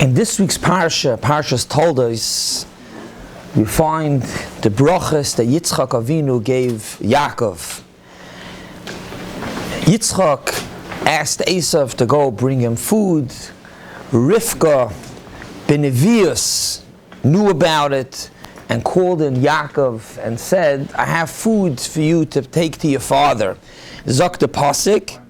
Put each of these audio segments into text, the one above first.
In this week's Parsha, Parshas Toldos, we find the brachas that Yitzchak Avinu gave Yaakov. Yitzchak asked Esav to go bring him food. Rivka, Benevius, knew about it and called in Yaakov and said, I have food for you to take to your father. Zok the Pasik,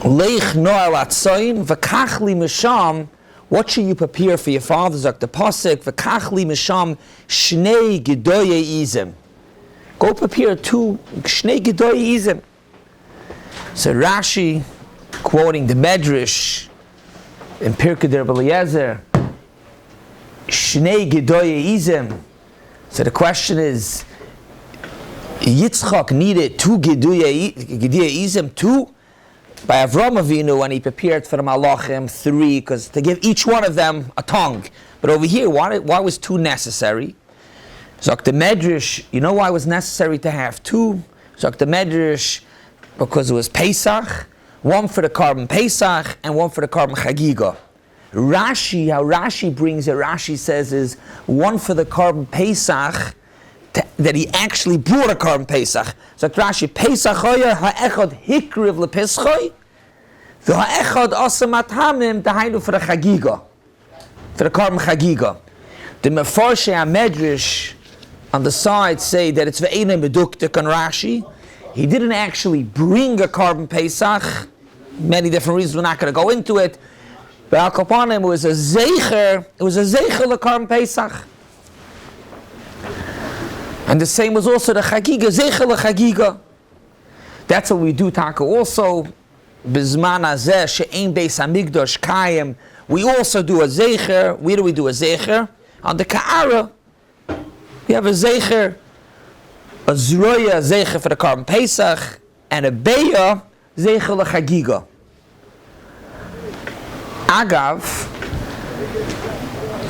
Leich no'al atzoin, v'kachli misham, what should you prepare for your father? Zok the Pasik, v'kachli misham, shnei gedoye izim. Go prepare two shnei gedoye izim. So Rashi, quoting the Medrash in Pirkei de Rabbi Eliezer, Shnei Gedoye Izim. So the question is, Yitzchak needed two Gedoye Izim, two? By Avram Avinu, when he prepared for the Malachim, three, because to give each one of them a tongue. But over here, why was two necessary? Zok the Medrash, you know why it was necessary to have two? Zok the Medrash, because it was Pesach, one for the Korban Pesach and one for the Korban Chagiga. Rashi, how Rashi brings it, Rashi says is one for the Korban Pesach, that he actually brought a Korban Pesach. So Rashi, Pesach hoya ha'echad hikriv lepeschoi, v'ha'echad asa mathamim dahainu for the Chagiga, for the Korban Chagiga. The Mefarshei HaMedrash on the side say that it's ve'enem beduktik on Rashi. He didn't actually bring a Korban Pesach. Many different reasons, we're not going to go into it. But Al Kapanim, it was a Zeicher the Korban Pesach. And the same was also the Chagiga, Zeicher the Chagiga. That's what we do, Taka. Also, Bizman Azeh, She'ein Beis HaMikdash Chaim, we also do a Zeicher. Where do we do a Zeicher? On the Ka'ara. We have a Zeicher, a Zroya Zeicher for the Korban Pesach, and a Beya Zeicher the Chagiga. Agav,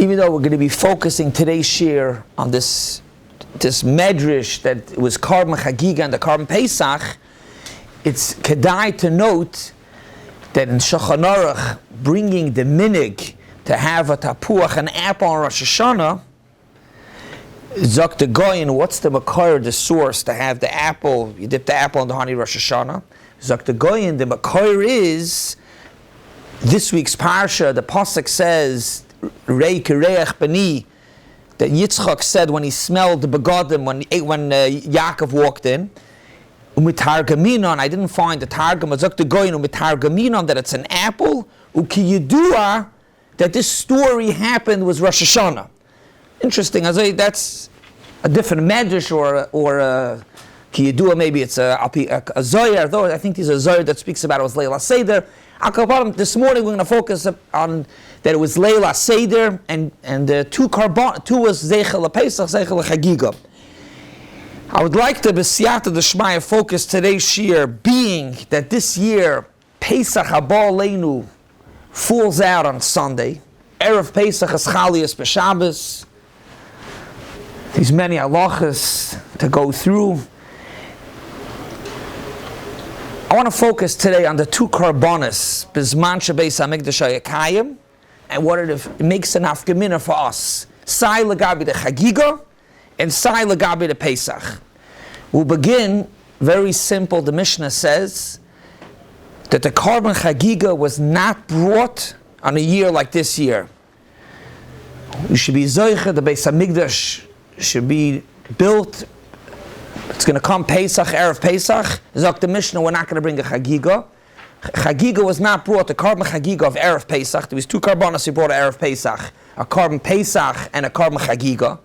even though we're going to be focusing today's Shiur on this Medrash that it was Korban Chagiga and the Korban Pesach, it's kedai to note that in Shulchan Aruch, bringing the minig to have a tapuach, an apple on Rosh Hashanah, Zok the Goyin, what's the makor, the source to have the apple? You dip the apple in the honey Rosh Hashanah. Zok the Goyin, the makor is this week's parsha. The pasuk says, "Rei kireach bani," that Yitzchak said when he smelled the begadim when Yaakov walked in. Umitargaminon, I didn't find the targum. Zok the Goyin umitargaminon that it's an apple. Ukiyidua that this story happened was Rosh Hashanah. Interesting. I say that's a different medrash or a kiyadua. Maybe it's a zoyer. Though I think there's a zoyer that speaks about it was Leila Seder. This morning we're going to focus on that it was Leila Seder and the two was Zeichel Pesach, Zeichel Chagiga. I would like to b'siyata d'shmaya focus today's Shiur being that this year Pesach Haba Leinu falls out on Sunday. Erev Pesach is Chalias b'Shabbos. These many halachas to go through. I want to focus today on the two korbanos, Bizman Beis HaMikdash HaYakayim, and what it makes an afkamina for us. Sai Lagabi the Chagiga, and Sai Lagabi the Pesach. We'll begin very simple. The Mishnah says that the Korban Chagiga was not brought on a year like this year. We should be Zoicha, the Beis HaMikdash should be built. It's going to come Pesach, Erev Pesach. Zok the Mishnah, we're not going to bring a Chagiga. Chagiga was not brought, the Korban Chagiga of Erev Pesach. There was two Korbanos he brought at Erev Pesach. A Korban Pesach and a Korban Chagiga.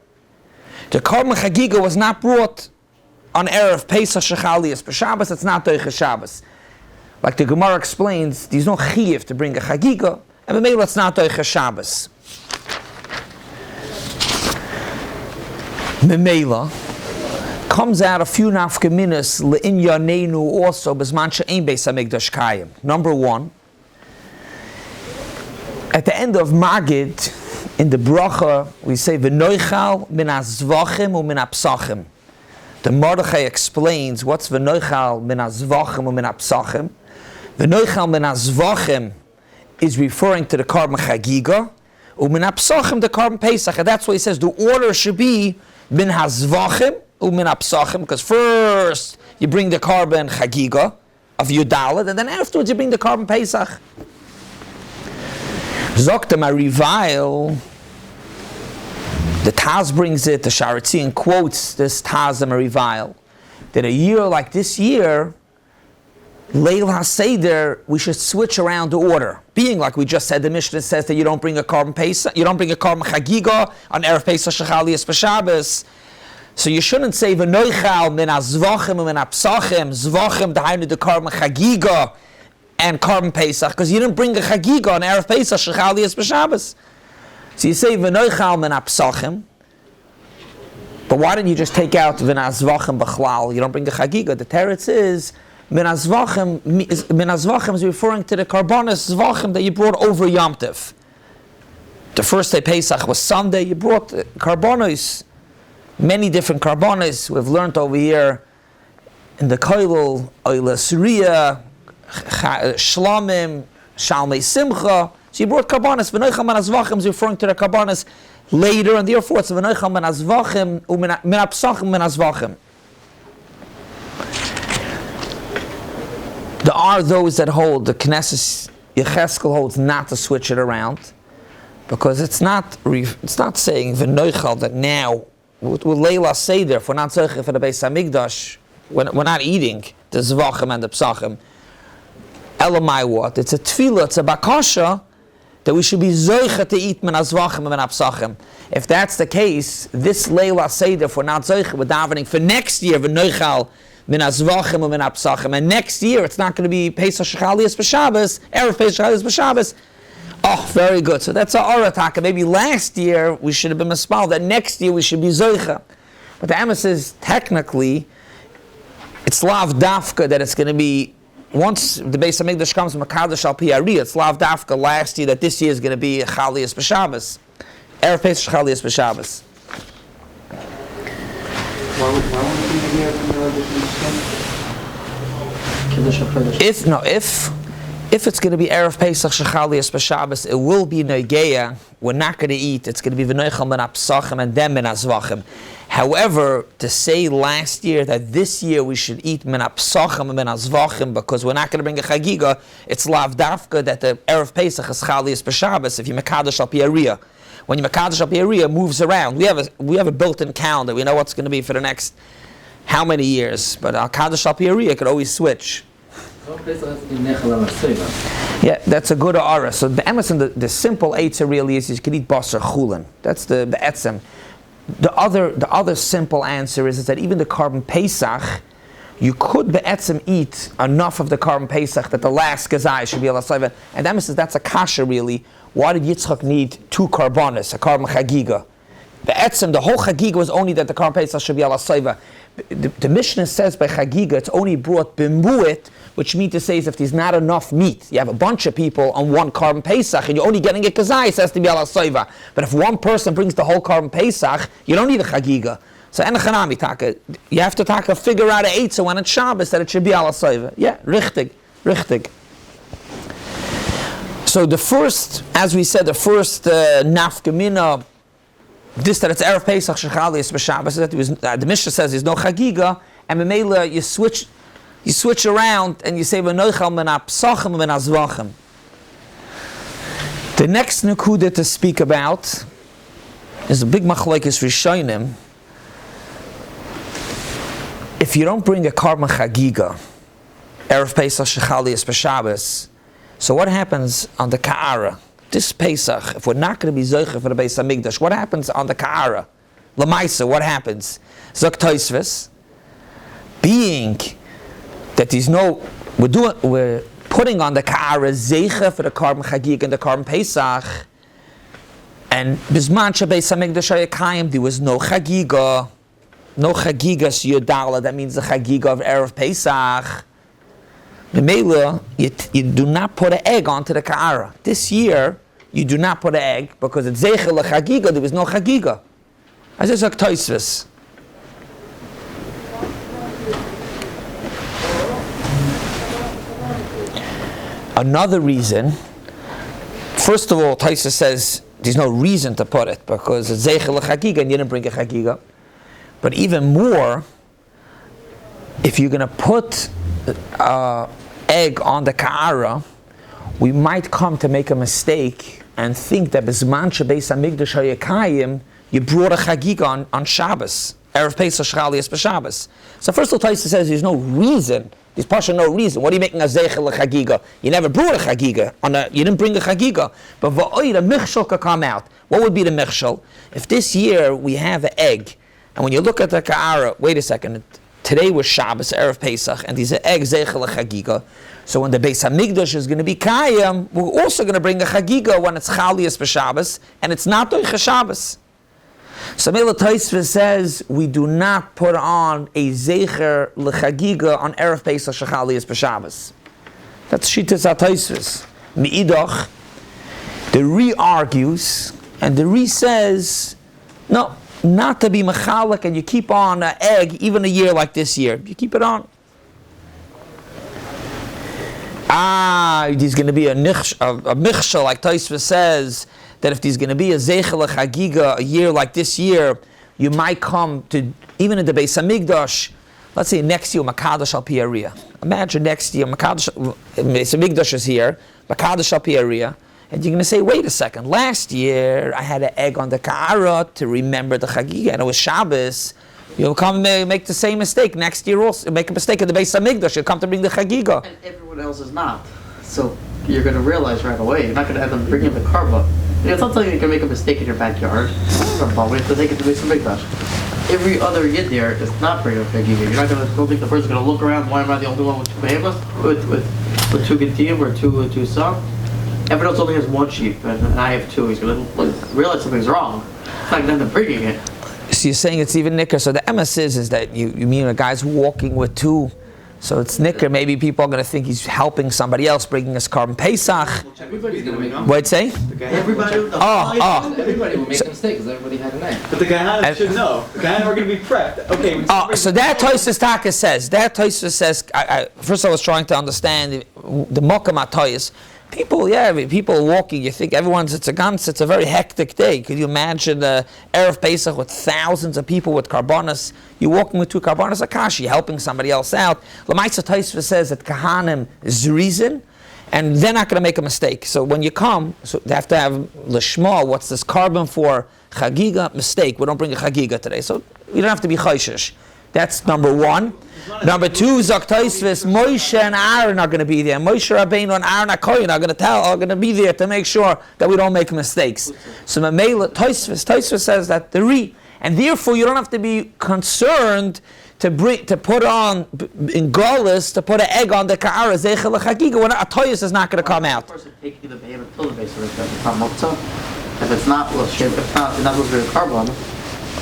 The Korban Chagiga was not brought on Erev Pesach Shechalias. For Shabbos, it's not Doicha Shabbos. Like the Gemara explains, there's no Chiyuv to bring a Chagiga, and maybe it's not Doicha Shabbos. Memela comes out a few nafkaminas le'inyanenu also b'zman she'ein Beis HaMikdash Kayim. Number one, at the end of Magid, in the bracha, we say v'noichal min hazvachim u min hapsachim. The Mordechai explains what's v'noichal min hazvachim u min hapsachim. V'noichal min hazvachim is referring to the Korban Chagiga, u'min ha'psachim the Korban Pesach, and that's why he says the order should be min hazvachim u'min ha'psachim, because first you bring the Korban Chagiga of Yudalad, and then afterwards you bring the Korban Pesach. Zoktem Arivayil, the Taz brings it, the Sharatzian quotes this Taz Arivayil, that a year like this year, Leil HaSeder, we should switch around the order. Being like we just said, the Mishnah says that you don't bring a Korban Pesach, you don't bring a Korban Chagiga on Erev Pesach Shechalias B'Shabbos. So you shouldn't say v'noichal min hazvachim min hapsachim, zvachim dahainu the Korban Chagiga and Korban Pesach, because you didn't bring a Chagiga on Erev Pesach Shechalias B'Shabbos. So you say v'noichal min hapsachim, but why didn't you just take out v'n hazvachim b'chlal? You don't bring the Chagiga. The teretz is min hazvachim is referring to the karbanos zvachim that you brought over Yom Tov. The first day Pesach was Sunday. You brought karbanos, many different karbanos. We've learned over here in the Kollel, Oila Surya, Shlamim, Shalmei Simcha. So you brought karbanos. V'noichal min hazvachim is referring to the karbanos later, and therefore it's v'noichal min hazvachim u'min hapsachim min hazvachim. There are those that hold, the Knesset Yecheskel holds not to switch it around, because it's not saying v'noichal that now with Leila Seder, if we're not zeicha for the Beis Hamikdash, we're not eating the zvachim and the psachim. Elamai what? It's a tefillah, it's a bakasha that we should be zeicha to eat min hazvachim and min hapsachim. If that's the case, this Leila Seder, if we're not zeicha, we're davening for next year v'noichal min hazvachim and min hapsachim, and next year it's not going to be Pesach Shechalias B'Shabbos, Erev Pesach Shechalias B'Shabbos. Oh, very good. So that's our arataka. Maybe last year we should have been mispal, that next year we should be zoicha. But the Amos says technically it's lav dafka that it's going to be, once the Beis Hamikdash comes from Makadosh al Pi Ari, it's lav dafka last year that this year is going to be Chalias B'Shabbos, Erev Pesach Chalias B'Shabbos. If it's going to be Erev Pesach Shechalias B'Shabbos, it will be Noigeya. We're not going to eat. It's going to be V'noichal min hapsachim and then min hazvachim. However, to say last year that this year we should eat min hapsachim and min hazvachim because we're not going to bring a chagiga, it's lav dafka that the Erev Pesach is Chalias B'Shabbos if you mekadosh al pi ariyah. When you mekadosh al pi ariyah moves around, we have a built-in calendar. We know what's going to be for the next how many years, but al kadosh al pi ariyah could always switch. Yeah, that's a good ara. So the Emerson, the simple eitzah really is you can eat basar chulin. That's the etzem. The other simple answer is that even the Korban Pesach, you could be'etzem eat enough of the Korban Pesach that the last gazai should be alasayva. And the Emerson says that's a kasha really. Why did Yitzchak need two karbanos, a Korban chagiga? Be'etzem, the whole chagiga was only that the Korban Pesach should be alasayva. The Mishnah says by chagiga it's only brought b'muit, which means to say is if there's not enough meat, you have a bunch of people on one Korban Pesach and you're only getting a kazai, it has to be ala soiva. But if one person brings the whole Korban Pesach, you don't need a chagiga. So enachanami taka, you have to figure out a eitzah when it's Shabbos that it should be ala soiva. Yeah, richtig. So the first, as we said, the first nafkamina, this that it's Erev Pesach Shechalias B'Shabbos, that the Mishnah says there's no chagiga, and Memela you switch around and you say v'noichal min hapsachim min hazvachim. The next nekuda to speak about is a big machlokes rishonim. If you don't bring a Korban chagiga, Erev Pesach Shechalias B'Shabbos, so what happens on the Ka'ara? This Pesach, if we're not going to be zoicha for the Beis Hamikdash, what happens on the Ka'ara? L'maisa, what happens? Zok Tosfos, being that we're putting on the Ka'ara zeicha for the Korban Chagig and the Korban Pesach, and Bizman Beis Hamikdash Chaim, there was no Chagiga Shiur, that means the Chagiga of Erev Pesach. The Mela, you do not put an egg onto the Ka'ara. This year, you do not put an egg because it's zeicha l'chagiga, there was no Chagiga. As is Tosfos. Another reason First of all, Taisa says there's no reason to put it because it's Zeichel l'chagiga and you didn't bring a chagiga. But even more, if you're going to put egg on the ka'ara, we might come to make a mistake and think that B'zman shebeis hamikdash hayakayim, you brought a chagiga on Shabbos. Erev Pesach Shchalias b'Shabbos. So first of all, Taisa says there's no reason. There's partial no reason. What are you making a zeichel chagiga? You never brought a chagiga. You didn't bring a chagiga. But va'oi, the michshel could come out. What would be the michshel? If this year we have an egg, and when you look at the ka'ara, wait a second, today was Shabbos, Erev Pesach, and these are eggs zeichel chagiga. So when the Beis Hamikdash is going to be Kayam, we're also going to bring a chagiga when it's Chalias b'Shabbos, and it's not Doicha Shabbos. So Mela Taisva says we do not put on a Zecher L'chagiga on Erev Pesach Shechalias b'Shabbos. That's Shittas HaTaisvas. Me'idach, the Re argues, and the Re says, no, not to be mechalik, and you keep on an egg even a year like this year. You keep it on. There's going to be a michshel, like Taisva says, that if there's going to be a zeichel chagiga a year like this year, you might come to, even in the Beis Hamikdash, let's say next year, Makadosh al Piaria. Imagine next year, Beis Hamikdash is here, Makadosh al Piaria, and you're going to say, wait a second, last year I had an egg on the Ka'ara to remember the chagiga, and it was Shabbos. You'll come and make the same mistake next year also. Make a mistake in the Beis Hamikdash, you'll come to bring the chagiga. And everyone else is not. So you're going to realize right away, you're not going to end up bringing the Korban. It's not telling you can make a mistake in your backyard. We have to take it to Bais Hamikdash. Every other yid there is not bringing a chagiga. You're not going to don't think the person's going to look around. Why am I the only one with two behemoths, with two getim or two sons? Everyone else only has one sheep, and I have two. He's going to realize something's wrong. It's not going to end up bringing it. So you're saying it's even nicker. So the emes is that you mean a guy's walking with two. So it's nicker. Maybe people are going to think he's helping somebody else, bringing his Korban Pesach. Everybody's going to make mistakes. What'd say? Everybody will make a mistake because everybody had an egg. But the Gehenna should know. The Gehenna are going to be prepped. Okay. So that Tosfos Taka says. First I was trying to understand the Mokam HaToyes. People walking, you think it's a gans, it's a very hectic day. Could you imagine Erev Pesach with thousands of people with karbanas? You're walking with two karbanas akashi, helping somebody else out. Lamaisa Taisva says that kahanim is reason, and they're not going to make a mistake. So when you come, so they have to have lishma, what's this Korban for? Chagiga, mistake. We don't bring a chagiga today. So you don't have to be chayshish. That's number one. Number two, Zaktaisvis, Moshe and Aaron are going to be there. Moshe Rabbeinu and Aaron HaKohen are going to be there to make sure that we don't make mistakes. So Taisvis says that the Re, and therefore you don't have to be concerned to put on in Golis to put an egg on the Ka'ara Zeichel Chagiga when a Toyus is not going to come out. If it's not, it's not supposed to be a Korban.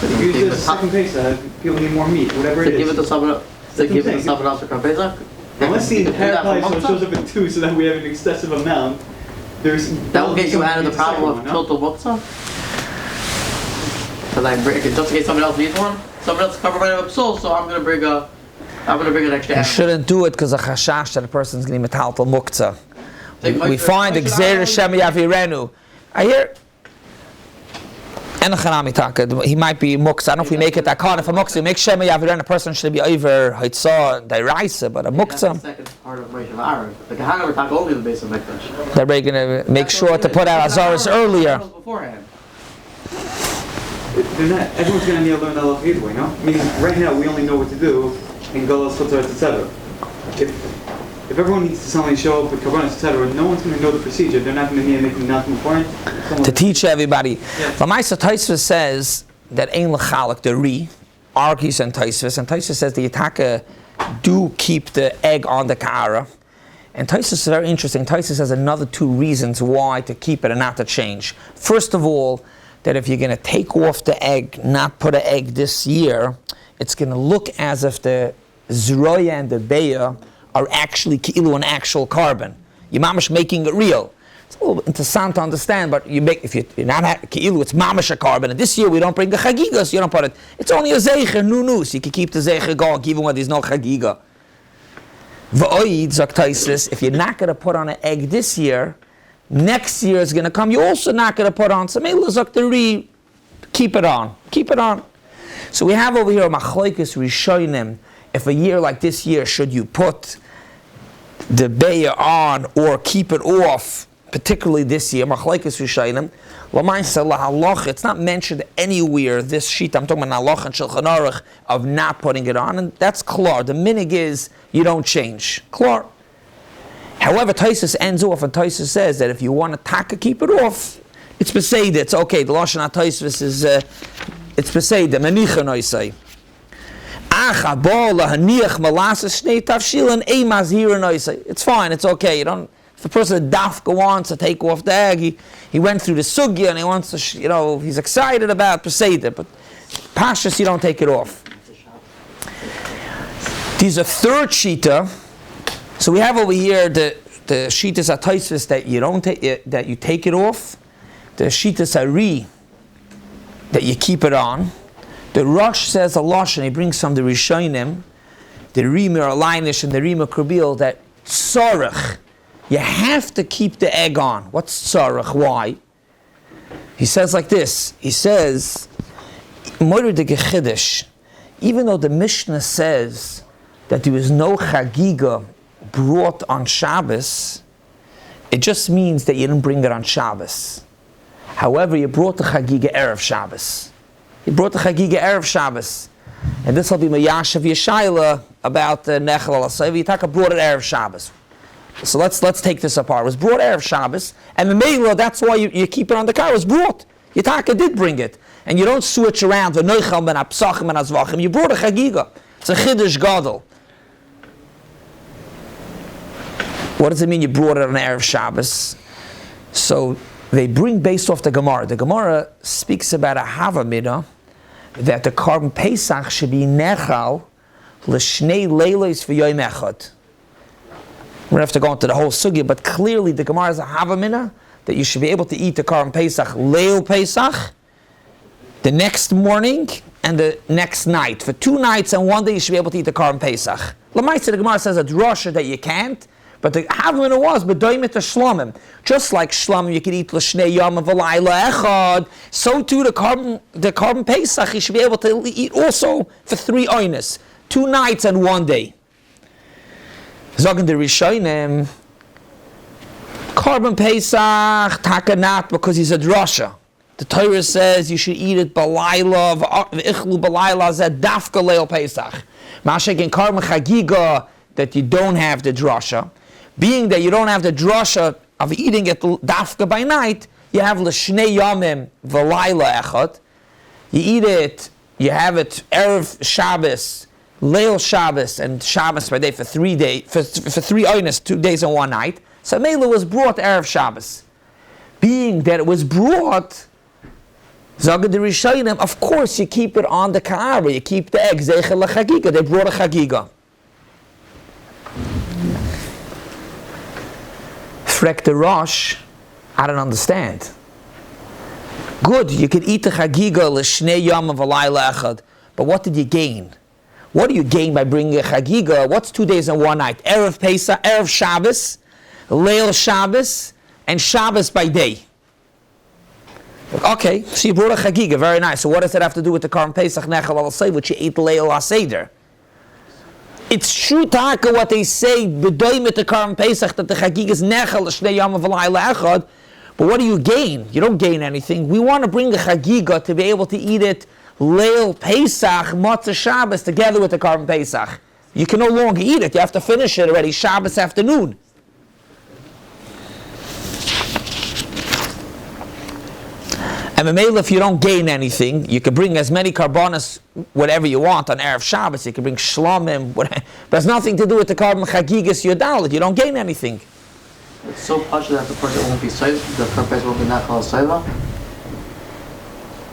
If you use the second Pesach, people need more meat, whatever it is. Give it to someone else. To give it to someone else for Korban Pesach? Unless the entire Pesach shows up in two so that we have an excessive amount, that will get you out of the problem of total muktzah? Just in case someone else needs one? Someone else covered by a psul, so I'm going to bring an extra. You shouldn't do it because of chashash that a person's going to be metaltal muktzah. We find Gzeir Shem Yavirenu. I hear. He might be muktzah. I don't know if we make it that kind. If a muktzah, make Shem Yavirenu, a person should be over Haitzah, Dairaisa, but a muktzah. That's the second part of Moshe Aaron. The Gehenna were talking only the Beis Hamikdash. They're going to make sure to put out Azaras earlier. Beforehand. Everyone's going to need to learn the law either way, no? I mean, right now we only know what to do in Golas, Chutzot, etc. If everyone needs to suddenly show up with Korbanos, etc., no one's going to know the procedure. They're not going to need to make Nachum important. To teach everybody. Lamaisa Taisva says that Ein L'chalik, the Re, argues in Taisva, and Taisva says the Yitaka do keep the egg on the Ka'ara. And Taisva is very interesting. Taisva says another two reasons why to keep it and not to change. First of all, that if you're going to take off the egg, not put an egg this year, it's going to look as if the Zroya and the Beya are actually ki'ilu an actual Korban. You're mamash making it real. It's a little bit interessant to understand, but if you're not ki'ilu, it's mamash a Korban. And this year we don't bring the chagiga, so you don't put it. It's only a zeicher, so you can keep the zeicher going even when there's no chagiga. V'oid, zok Taisus, if you're not going to put on an egg this year, next year is going to come, you're also not going to put on. So Mela Zaktari, keep it on. Keep it on. So we have over here a Machlokes Rishonim. If a year like this year, should you put the Beya on or keep it off, particularly this year, Machlokes Rishonim. It's not mentioned anywhere, this sheet, I'm talking about Halacha and Shulchan Aruch, of not putting it on, and that's klar. The minig is, you don't change. Klar. However, Taisus ends off, and Taisus says that if you want to taka keep it off, it's beseda, it's okay. The Lashon HaTaisus is, it's beseda, menicha noisei. It's fine, it's okay. You don't, if the person dafka wants to take off the egg, he went through the sugya and he wants to, he's excited about beseda, but Parshas, you don't take it off. There's a third shita. So we have over here the shitas HaTaisus that you don't take that you take it off. The shitas Ari that you keep it on. The Rosh says a Lashon, he brings from the Rishonim, the Rimah Alainish and the Rimah Krabil, that tzarech, you have to keep the egg on. What's tzarech? Why? He says like this. He says, Moira de Gechidish, even though the Mishnah says that there was no chagiga brought on Shabbos, it just means that you didn't bring it on Shabbos. However, you brought the chagiga erev Shabbos. You brought the chagiga erev Shabbos, and this will be Mayashav Yeshayla about the Nechel Alasayv. Yitaka brought it erev Shabbos. So let's take this apart. It was brought erev Shabbos, and the Mela, that's why you keep it on the car. It was brought. Yitaka did bring it, and you don't switch around. You brought a chagiga. It's a chiddush gadol. What does it mean you brought it on erev Shabbos? So they bring based off the Gemara. The Gemara speaks about a Havamina that the Korban Pesach should be nechal l'shnei leilos v'yoyim echad. We don't have to go into the whole sugya, but clearly the Gemara is a Havamina that you should be able to eat the Korban Pesach leil Pesach the next morning and the next night. For 2 nights and 1 day you should be able to eat the Korban Pesach. Lamaisa, the Gemara says it's Rosh that you can't. But the Havamina was b'doimit shlomim. Just like shlomim, you can eat l'shnei yom v'layla echad. So too the Korban Pesach, you should be able to eat also for 3 oynes, 2 nights and 1 day. Zogen the Rishonim, Korban Pesach takanat because he's a drasha. The Torah says you should eat it b'layla v'ichlu b'layla zed dafka leil Pesach. Mashek in Korban Chagiga that you don't have the drasha. Being that you don't have the drasha of eating it dafka by night, you have l'shnei yomim v'layla echad. You eat it, you have it erev Shabbos, leil Shabbos, and Shabbos by day for 3 days, for 3 oynes, 2 days and 1 night. So Mela was brought erev Shabbos. Being that it was brought, Zagad the Rishonim, of course you keep it on the ka'ara, you keep the egg, zeichel l'chagiga, they brought a chagiga. Frek the Rosh, I don't understand. Good, you could eat the chagiga l'shnei yom v'layla echad, but what did you gain? What do you gain by bringing a chagiga? What's 2 days and 1 night? Erev Pesach, Erev Shabbos, Leil Shabbos, and Shabbos by day. Okay, so you brought a chagiga, very nice. So what does that have to do with the Korban Pesach Nechal Al-Seiv, which you ate Leil Seder? It's true, Taka, what they say, b'doimit the Korban Pesach, that the chagiga is Nechal L'shnei Yom V'layla Echad, but what do you gain? You don't gain anything. We want to bring a chagiga to be able to eat it Leil Pesach, Matzah Shabbos, together with the Korban Pesach. You can no longer eat it. You have to finish it already Shabbos afternoon. And Mamela, if you don't gain anything, you can bring as many karbanas, whatever you want, on Erev Shabbos. You can bring shlomim, whatever. But it has nothing to do with the Korban Chagigas Yodalit. You don't gain anything. It's so posh that the person won't be safe, the purpose will be not called Seiva.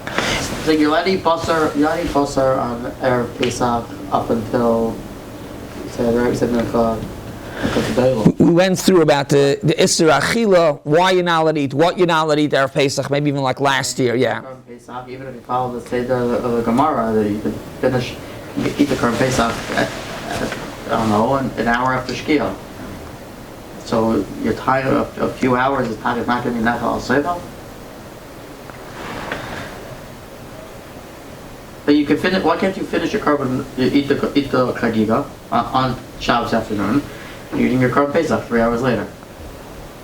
It's like you're allowed to eat basar on Erev Pesach up until we went through about the Isser Achila, why you're not allowed to eat, what you're not allowed to eat Erev Pesach, maybe even like last year, yeah. Pesach, even if you follow the Seder of the Gemara, that you could finish, you could eat the Korban Pesach at, I don't know, an hour after Shkia. It's So your time a few hours is not going to be nafal al seifa. But you can finish. Why can't you finish your korban? You eat the chagiga on Shabbos afternoon. And you're eating your korban Pesach 3 hours later.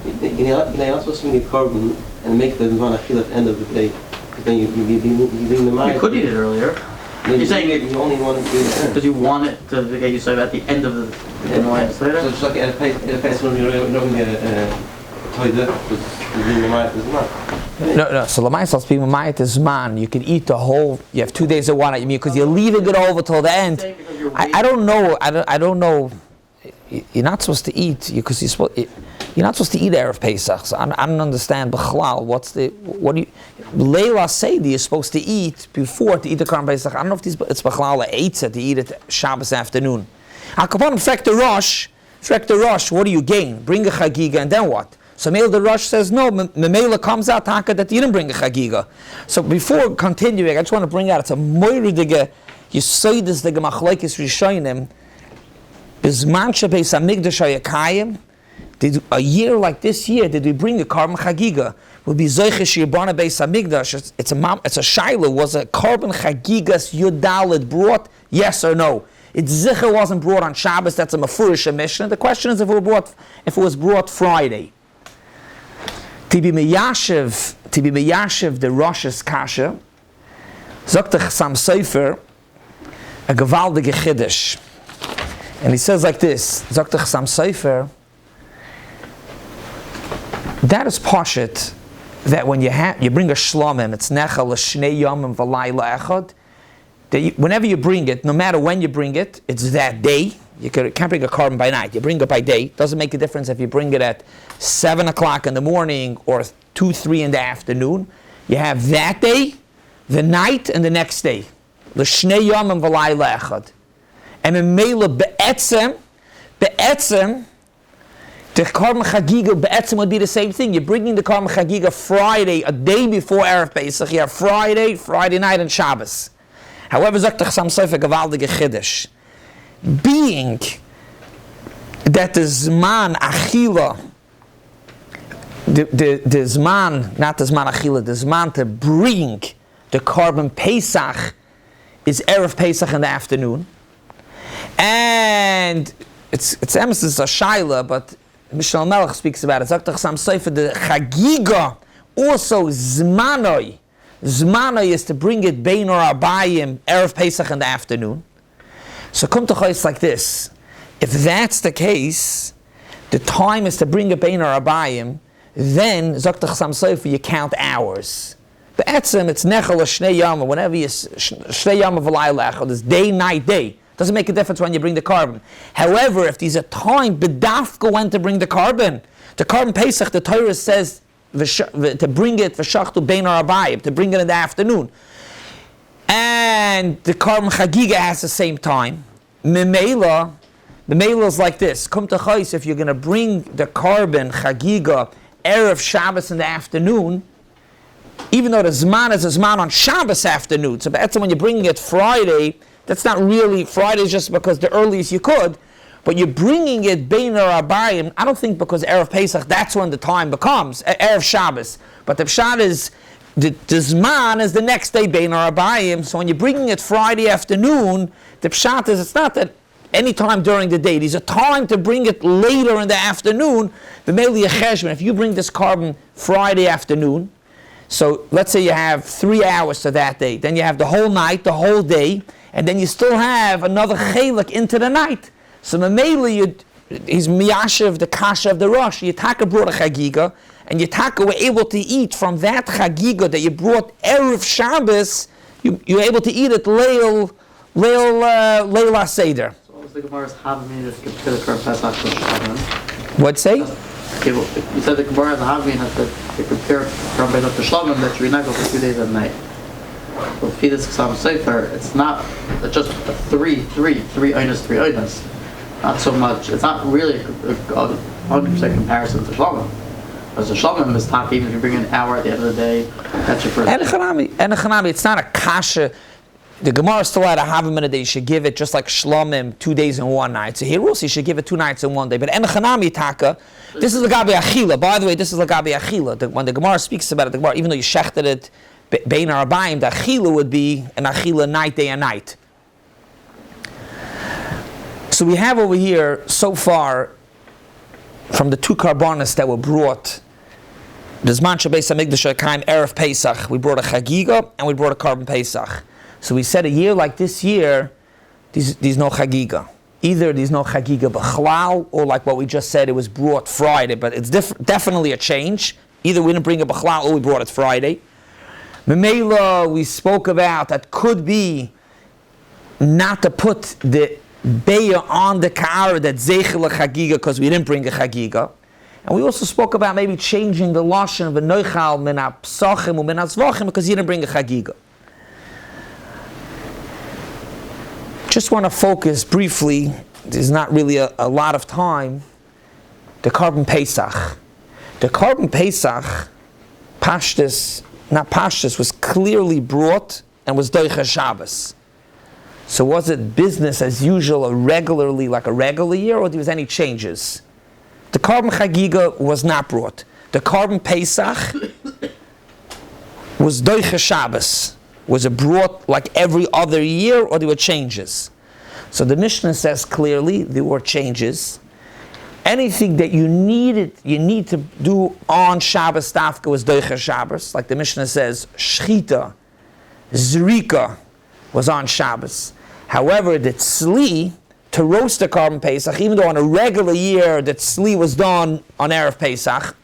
You're not supposed to make a korban and make the zman achila at the end of the day. Because then you're doing the mind. You could eat it earlier. You're saying you only want to do it because you want it to get you served at the end of the later. So it's like at a pace when you're not going to get a toilet because you're doing the mind as well. No. So l'maisa speaking mayat is man. You can eat the whole. You have 2 days of one. I mean, because you're leaving it over till the end. I don't know. I don't know. You're not supposed to eat because you're not supposed to eat erev Pesach. So I don't understand. B'chlal, what do you? Leila Seder you're supposed to eat before to eat the Korban Pesach. I don't know if it's b'chlal or eitzah to eat it Shabbos afternoon. Hakrovas affect the rush. What do you gain? Bring a chagiga and then what? So Meil the Rush says no. Memela comes out taka that you didn't bring a chagiga. So before continuing, I just want to bring out it's a moiridige yisoidus the gemachleikis rishonim. Bizman shebeis hamikdash hayakayim. Did a year like this year did we bring a korban chagiga? Would be zoiche shirbana beis hamikdash. It's a shaila. Was a korban chagigas yudalid brought? Yes or no? It's zicher wasn't brought on Shabbos. That's a mafurish mission. The question is if it was brought Friday. Tibi meyashiv the Rosh's kasha. Zoktach Sam Sefer a gewaldige chiddush. And he says like this, Zoktach Sam Sefer, that is pashit, that when you bring a shlomim, it's nechal l'shnei yomim v'layla echad, whenever you bring it, no matter when you bring it, it's that day. You can't bring a korban by night. You bring it by day. Doesn't make a difference if you bring it at 7 o'clock in the morning or 2, 3 in the afternoon. You have that day, the night, and the next day. L'shnei yomim v'layla echad. And in Mela be'etzem, the Korban Chagiga be'etzem would be the same thing. You're bringing the Korban Chagiga Friday, a day before Erev Pesach. You have Friday night, and Shabbos. However, Zoktach Sam Sefer gewaldige chiddush. Being that the Zman Achila, the Zman, not the Zman Achila, the Zman to bring the Korban Pesach is Erev Pesach in the afternoon. And it's emphasis a shaila, but Mishnah Melech speaks about it. Zoktach Sam Sefer, the Chagiga, also Zmanoi. Zmanoi is to bring it Bein or Abayim, Erev Pesach in the afternoon. So come to Chayes like this. If that's the case, the time is to bring it Bein or Abayim, then Zoktach Sam Sefer, you count hours. Be'etzem, it's Nechel or Shnei Yama, whenever you Shnei Yama v'layla echad, it's day, night, day. Doesn't make a difference when you bring the korban. However, if there's a time, bedafka when to bring the korban Pesach, the Torah says to bring it v'shachtu bein arabayim, to bring it in the afternoon. And the korban chagiga has the same time. Memela is like this. Come to Chais, if you're going to bring the korban chagiga erev Shabbos in the afternoon, even though the zman is a zman on Shabbos afternoon, so that's when you're bringing it Friday. That's not really Friday, just because the earliest you could, but you're bringing it Bein Abayim. I don't think because Erev Pesach, that's when the time becomes Erev Shabbos. But the Pshat is the Zman is the next day Bein Abayim. So when you're bringing it Friday afternoon, the Pshat is it's not that any time during the day. There's a time to bring it later in the afternoon. The Meli Cheshvan. If you bring this korban Friday afternoon, so let's say you have 3 hours to that day, then you have the whole night, the whole day. And then you still have another chelik into the night. So Mamela, he's miyashiv, the kasha of the Rosh. Yitaka brought a chagiga, and Yitaka were able to eat from that chagiga that you brought Erev Shabbos. You're able to eat it Leil Seder. So what was the Gemara's Havmin to compare the Korban Pesach to Churban? What'd say? You said the Gemara's Havmin to compare Korban Pesach to Churban, that you're not going for 2 days and night. With Fidas Ksam Sefer, it's not just three oinas. Not so much. It's not really a 100% comparison to Shlomim. Because the Shlomim is top, even if you bring an hour at the end of the day, that's your first. And Chanami, it's not a kasha. The Gemara still had a Havamina that you should give it just like Shlomim 2 days and 1 night. So here also you should give it 2 nights and 1 day. But Enochanami Taka, this is Lagabi Achila. By the way, this is Lagabi Achila. When the Gemara speaks about it, the Gemara, even though you shechted it Bein Arbaim, the Achila would be an Achila night, day and night. So we have over here, so far, from the 2 Karbanas that were brought, the Zman Shabbos HaMikdash Chaim Erev Pesach, we brought a Chagiga and we brought a Korban Pesach. So we said a year like this year, there's no Chagiga. Either there's no Chagiga B'chlal, or like what we just said, it was brought Friday, but it's definitely a change. Either we didn't bring it B'chlal or we brought it Friday. Memela, we spoke about that could be not to put the Beya on the Ka'ara that Zeichel Chagiga because we didn't bring a Chagiga. And we also spoke about maybe changing the Lashon of a Noichal min ha-Psachim or min ha-Zvachim because you didn't bring a Chagiga. Just want to focus briefly, there's not really a lot of time, the Korban Pesach. The Korban Pesach, Pashtas, was clearly brought and was Doicha Shabbos. So was it business as usual, regularly, like a regular year, or there was any changes? The Korban Chagiga was not brought. The Korban Pesach was Doicha Shabbos. Was it brought like every other year, or there were changes? So the Mishnah says clearly there were changes. Anything that you need to do on Shabbos Tafka was Doicha Shabbos. Like the Mishnah says, Shchita, Zrika was on Shabbos. However, the Tzli, to roast the Korban Pesach, even though on a regular year the Tzli was done on Erev Pesach,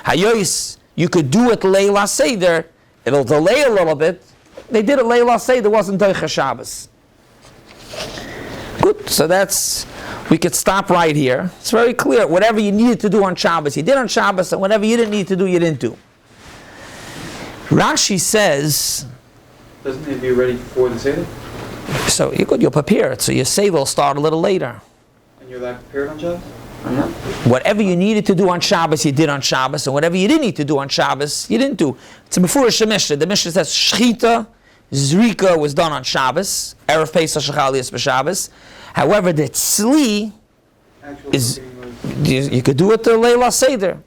Hayois, you could do it Leila Seder, it'll delay a little bit. They did it Leila Seder, wasn't Doicha Shabbos. Good, so we could stop right here. It's very clear. Whatever you needed to do on Shabbos, you did on Shabbos, and whatever you didn't need to do, you didn't do. Rashi says... Doesn't it be ready before the Seder? So you'll prepare it, so your Seder will start a little later. And you're like prepared on Shabbos? Whatever you needed to do on Shabbos, you did on Shabbos, and whatever you didn't need to do on Shabbos, you didn't do. It's before the Mishnah. The Mishnah says Shchita, Zrika was done on Shabbos, Erev Pesach Shechalias b'Shabbos. However, the Tzli is, you could do it to Leila Seder.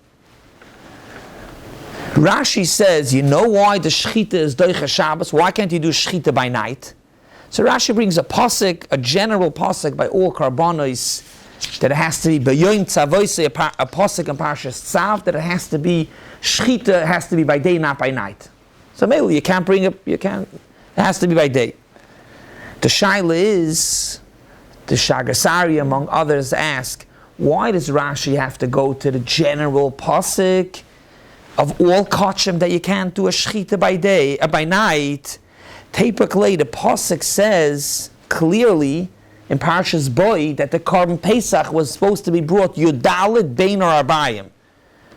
Rashi says, you know why the Shchita is Doicha Shabbos? Why can't you do Shchita by night? So Rashi brings a pasuk, a general pasuk by all Karbanos, that it has to be B'yoyim Tzavoisei, a pasuk in Parshas Tzav, that it has to be Shchita, it has to be by day, not by night. So maybe you can't bring it, it has to be by day. The Shaila is, the Shagasari among others ask, why does Rashi have to go to the general pasuk of all kachim that you can't do a shchita by day, by night? Typically, the pasuk says clearly in Parshas Boi that the Korban Pesach was supposed to be brought Yudalit Bein Arbaim.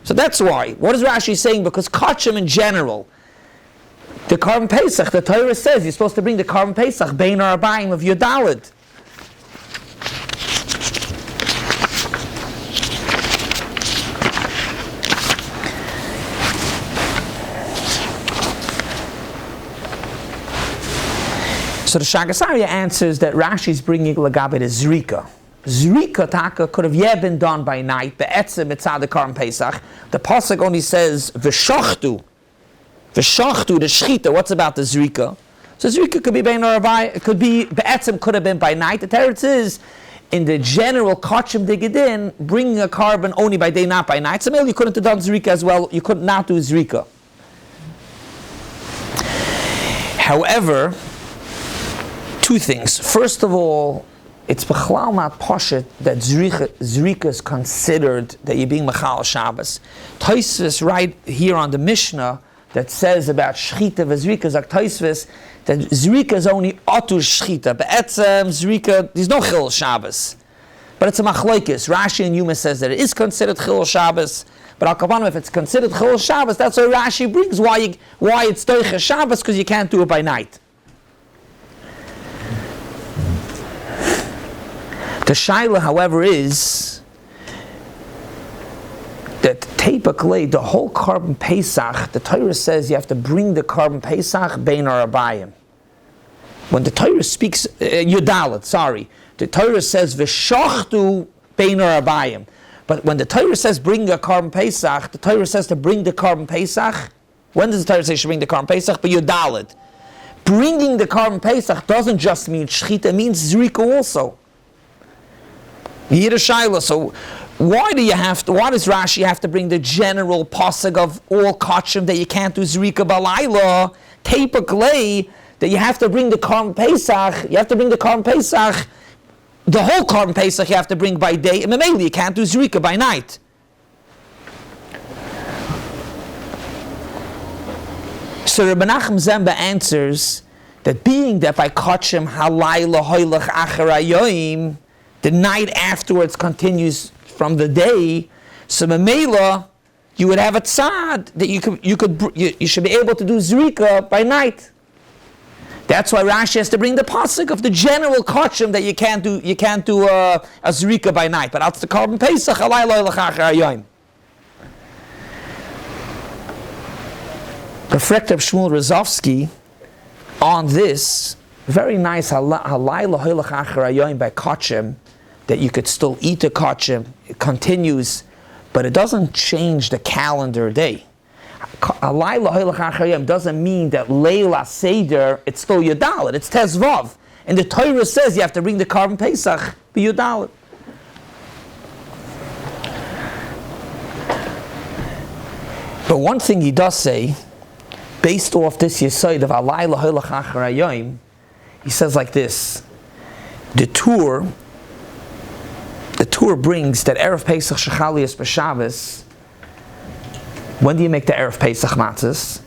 So that's why. What is Rashi saying? Because kachim in general, the Korban Pesach, the Torah says you're supposed to bring the Korban Pesach Bein Arbaim of Yudalit. So the Shagasarya answers that Rashi's bringing Lagabe to Zrika. Zrika Taka could have been done by night, Be'etzem Mitzad the Korban Pesach. The Pasuk only says V'shachtu, the Shchita. What's about the Zrika? So Zrika could be Bein Arabai, it could be Be'etzem, could have been by night. The teretz is in the general Kachim Digidin, bringing a carbon only by day, not by night. So maybe you couldn't have done Zrika as well. You could not do Zrika. However, two things. First of all, it's b'chlal not poshet that Zrika is considered that you're being Machal Shabbos. Tosfos right here on the Mishnah that says about Shchita v'Zrika, Zak Tosfos, that Zrika is only Otur Shchita. Be'etzem, Zrika, there's no Chil Shabbos. But it's a Machlokes. Rashi and Yuma says that it is considered Chil Shabbos. But Al Kavanah, if it's considered Chil Shabbos, that's why Rashi brings why it's Doicha Shabbos, because you can't do it by night. The Shaila, however, is that typically the whole Korban Pesach, the Torah says you have to bring the Korban Pesach Bein Arabayim. when the Torah speaks, Yudalit, sorry, the Torah says, V'shachtu beinu arbayim. But when the Torah says bring a Korban Pesach, the Torah says to bring the Korban Pesach. When does the Torah say you should bring the Korban Pesach? But Yudalit. Bringing the Korban Pesach doesn't just mean Shechita, it means Zrika also. Yidashayla. So why does Rashi have to bring the general pasuk of all kachim that you can't do Zrika Balayla, Tepa Glei, that you have to bring the Korban Pesach, you have to bring the Korban Pesach, the whole Korban Pesach you have to bring by day, and mainly you can't do Zrika by night. So Rabbi Nachum Zemba answers that being that by kachim halayla hoylach acharayoim, the night afterwards continues from the day, so Mamela, you would have a tzad that you should be able to do Zrika by night. That's why Rashi has to bring the pasuk of the general kachim that you can't do a Zrika by night, but that's the Korban Pesach halayla hoylach acharayoim. The Refrekt of Shmuel Rozovsky on this very nice halayla hoylach acharayoim by kachim, that you could still eat a kachim. It continues, but it doesn't change the calendar day. Halayla hoylach acharayoim doesn't mean that Leila Seder it's still Yudalit. It's Tezvav, and the Torah says you have to bring the Korban Pesach be Yudalit. But one thing he does say, based off this yesod of halayla hoylach acharayoim, he says like this: the Tur brings that Erev Pesach shechalias b'Shabbos. When do you make the Erev Pesach matzahs?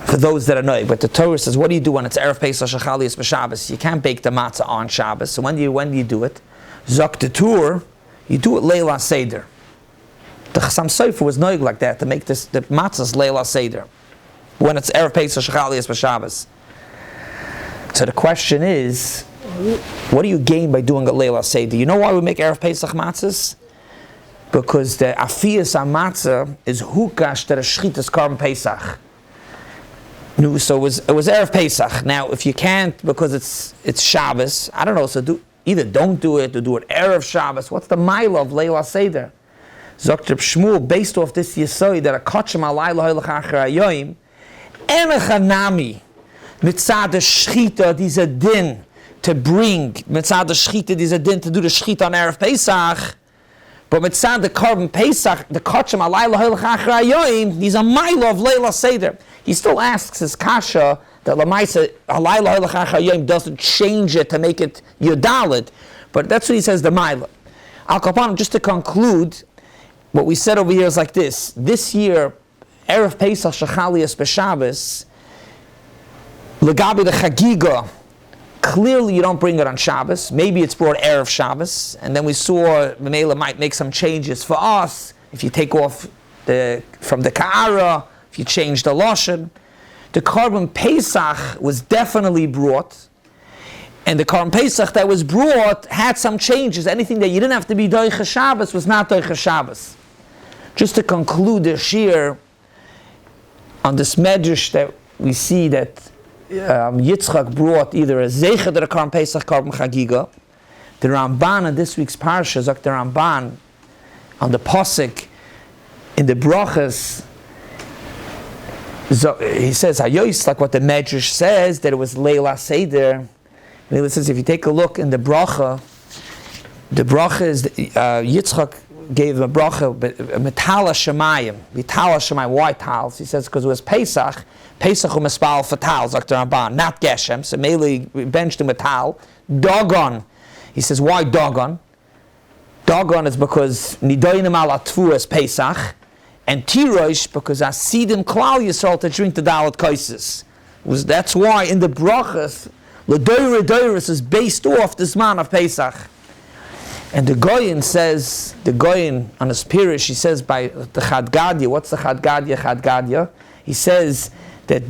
For those that are know, but the Torah says, what do you do when it's Erev Pesach shechalias b'Shabbos? You can't bake the matzah on Shabbos. So when do you do it? Zok the Tur, you do it Leila Seder. The Chassam Sofer was noig like that to make the matzahs Leila Seder when it's Erev Pesach shechalias b'Shabbos. So the question is, what do you gain by doing a Leila Seder? You know why we make Erev Pesach matzahs? Because the afiyas matzah is hukash to the shchitas Korban Pesach. No, so it was Erev Pesach. Now, if you can't because it's Shabbos, I don't know. So either don't do it or do it Erev Shabbos. What's the mile of Leila Seder? Dr. Shmuel, based off this yesod that a kachim halayla hoylach acharayoim, enechanami mitzad shchita dieser din to bring mitzad shchita dieser din to do the shchita on Erev Pesach, but mitzad the Korban Pesach the kachim halayla hoylach acharayoim, these are mile of Leila Seder. He still asks his kasha that lamaisa halayla hoylach acharayoim doesn't change it to make it yudalit, but that's what he says the mile. Al kapanim, just to conclude, what we said over here is like this. This year, Erev Pesach shechalias b'Shabbos, legabi the chagiga, clearly you don't bring it on Shabbos. Maybe it's brought Erev Shabbos, and then we saw Mamela might make some changes for us. If you take off from the Ka'ara, if you change the Lashon. The Korban Pesach was definitely brought, and the Korban Pesach that was brought had some changes. Anything that you didn't have to be Doicha Shabbos was not Doicha Shabbos. Just to conclude the Shiur on this Medrash that we see that Yitzchak brought either a Zecher to the Korban Pesach, Korban Chagiga. The Ramban in this week's Parshas, the Ramban on the Pasuk in the Brachas, he says, Hayois, like what the Medrash says, that it was Leila Seder. And it says, if you take a look in the bracha is Yitzchak gave a bracha, metala shemayim, why tals? He says because it was Pesach u'mespal for tals, Dr. Ramban, not Geshem. So mainly we benched him with tal. Dogon, he says why Dogon? Dogon is because nidoinim al atfu is Pesach, and Tirosh because asidim klal Yisrael to drink the dalat kaisis. That's why in the brachas L'doira is based off this man of Pesach. And the Goyin says, on his Pirish, he says by the Chad Gadya, what's the Chad Gadya? He says that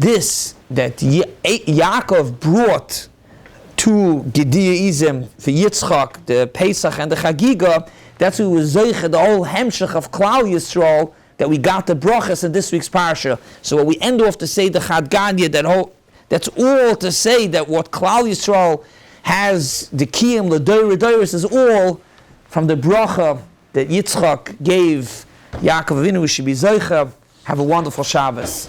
Yaakov brought to Gedaism for Yitzchak, the Pesach and the Chagiga, that's who was Zeicha, the whole Hemshech of Klal Yisrael, that we got the brachas in this week's Parsha. So what we end off to say the Chad Gadya, that That's all to say that what Klal Yisrael has, the Kiyam, L'Doyris, is all from the bracha that Yitzchak gave Yaakov Avinu. We should be Zoicha. Have a wonderful Shabbos.